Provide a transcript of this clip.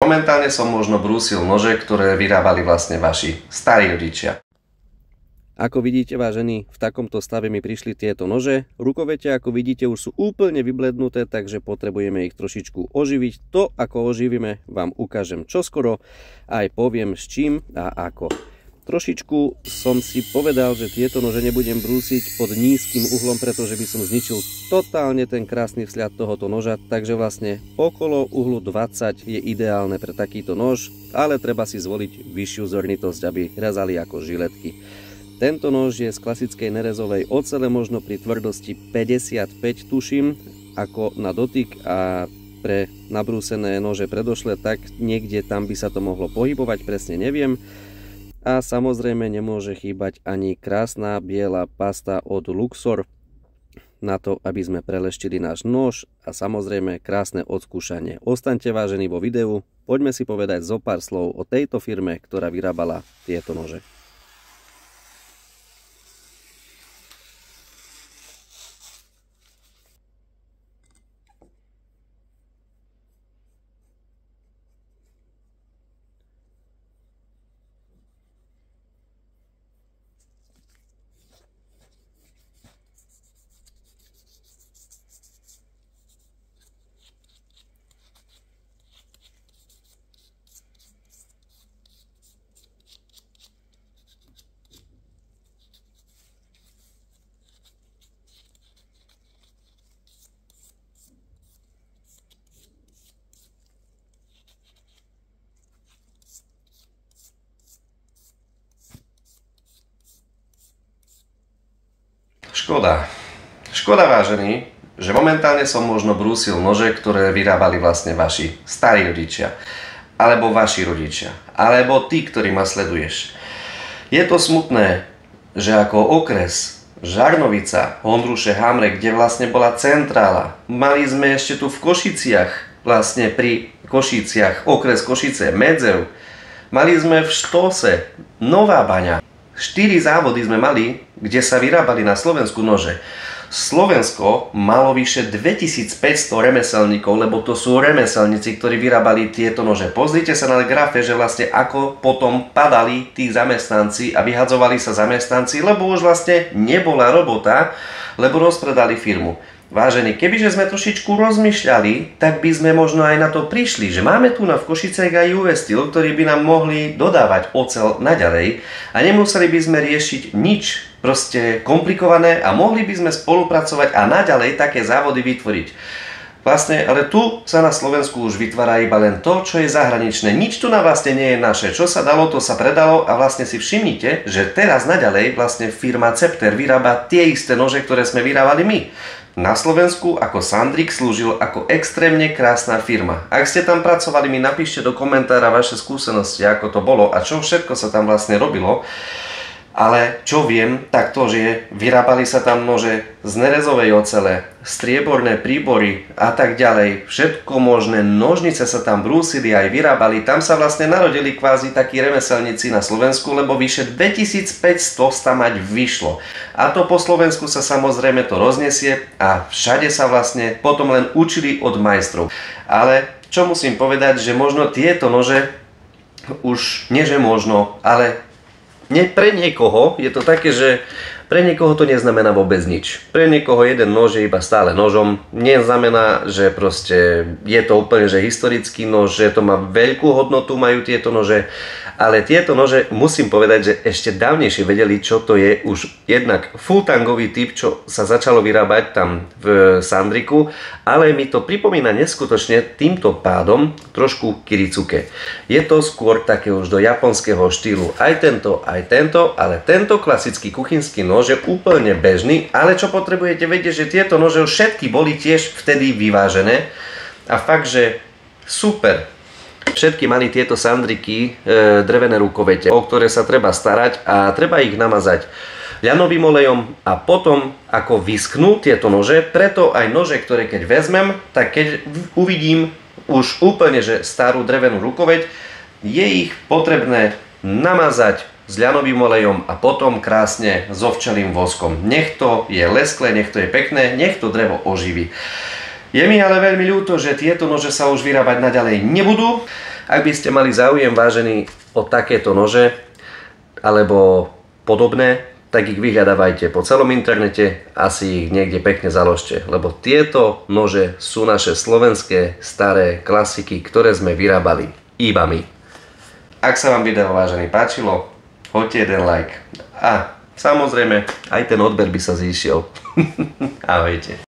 momentálne som možno brúsil nože, ktoré vyrábali vlastne vaši starí rodičia. Ako vidíte, vážení, v takomto stave mi prišli tieto nože. Rukovete, ako vidíte, už sú úplne vyblednuté, takže potrebujeme ich trošičku oživiť. To, ako oživíme, vám ukážem čoskoro, aj poviem s čím a ako. Trošičku som si povedal, že tieto nože nebudem brúsiť pod nízkym uhlom, pretože by som zničil totálne ten krásny vzhľad tohoto noža, takže vlastne okolo uhlu 20 je ideálne pre takýto nož, ale treba si zvoliť vyššiu zornitosť, aby rezali ako žiletky. Tento nož je z klasickej nerezovej ocele, možno pri tvrdosti 55 tuším, ako na dotyk, a pre nabrúsené nože predošle, tak niekde tam by sa to mohlo pohybovať, presne neviem. A samozrejme nemôže chýbať ani krásna biela pasta od Luxor na to, aby sme preleštili náš nož, a samozrejme krásne odskúšanie. Ostaňte, vážení, vo videu, poďme si povedať zo pár slov o tejto firme, ktorá vyrábala tieto nože. Škoda, vážení, že momentálne som možno brúsil nože, ktoré vyrábali vlastne vaši starí rodičia, alebo vaši rodičia, alebo tí, ktorí ma sleduješ. Je to smutné, že ako okres Žarnovica, Ondruše, Hamre, kde vlastne bola centrála, mali sme ešte tu v Košiciach, vlastne pri Košiciach, okres Košice, Medzev, mali sme v Štose, Nová Baňa. 4 závody sme mali, kde sa vyrábali na Slovensku nože. Slovensko malo vyše 2500 remeselníkov, lebo to sú remeselníci, ktorí vyrábali tieto nože. Pozrite sa na grafe, že vlastne ako potom padali tí zamestnanci a vyhadzovali sa zamestnanci, lebo už vlastne nebola robota, lebo rozpredali firmu. Vážení, kebyže sme trošičku rozmýšľali, tak by sme možno aj na to prišli, že máme tu na v Košicech aj US Steel, ktorí by nám mohli dodávať oceľ naďalej a nemuseli by sme riešiť nič proste komplikované a mohli by sme spolupracovať a naďalej také závody vytvoriť. Vlastne, ale tu sa na Slovensku už vytvára iba len to, čo je zahraničné. Nič tu na vlastne nie je naše. Čo sa dalo, to sa predalo, a vlastne si všimnite, že teraz naďalej vlastne firma Cepter vyrába tie isté nože, ktoré sme vyrábali my. Na Slovensku ako Sandrik slúžil ako extrémne krásna firma. Ak ste tam pracovali, mi napíšte do komentára vaše skúsenosti, ako to bolo a čo všetko sa tam vlastne robilo. Ale čo viem, tak to, že vyrábali sa tam nože z nerezovej ocele, strieborné príbory a tak ďalej. Všetko možné, nožnice sa tam brúsili aj vyrábali. Tam sa vlastne narodili kvázi takí remeselníci na Slovensku, lebo vyše 2500 tam mať vyšlo. A to po Slovensku sa samozrejme to roznesie a všade sa vlastne potom len učili od majstrov. Ale čo musím povedať, že možno tieto nože už nie že možno, ale pre niekoho je to také, že pre niekoho to neznamená vôbec nič. Pre niekoho jeden nož je iba stále nožom. Neznamená, že proste je to úplne že historický nož, že to má veľkú hodnotu, majú tieto nože. Ale tieto nože, musím povedať, že ešte dávnejšie vedeli, čo to je už jednak full-tangový typ, čo sa začalo vyrábať tam v Sandriku, ale mi to pripomína neskutočne týmto pádom trošku Kiricuke. Je to skôr také už do japonského štýlu. Aj tento, ale tento klasický kuchynský nož je úplne bežný, ale čo potrebujete vedieť, že tieto nože všetky boli tiež vtedy vyvážené a fakt, že super. Všetky mali tieto Sandriky drevené rukovete, o ktoré sa treba starať a treba ich namazať ľanovým olejom a potom ako vyschnú tieto nože, preto aj nože, ktoré keď vezmem, tak keď uvidím už úplne že starú drevenú rukoveť, je ich potrebné namazať s ľanovým olejom a potom krásne so včelím voskom. Nech to je lesklé, nech to je pekné, nech to drevo oživí. Je mi ale veľmi ľúto, že tieto nože sa už vyrábať naďalej nebudú Ak by ste mali záujem, vážení, o takéto nože alebo podobné, tak ich vyhľadávajte po celom internete a si ich niekde pekne založte, lebo tieto nože sú naše slovenské staré klasiky, ktoré sme vyrábali iba my. Ak sa vám video, vážení, páčilo, hoďte jeden like a samozrejme aj ten odber by sa zišiel. Ahojte.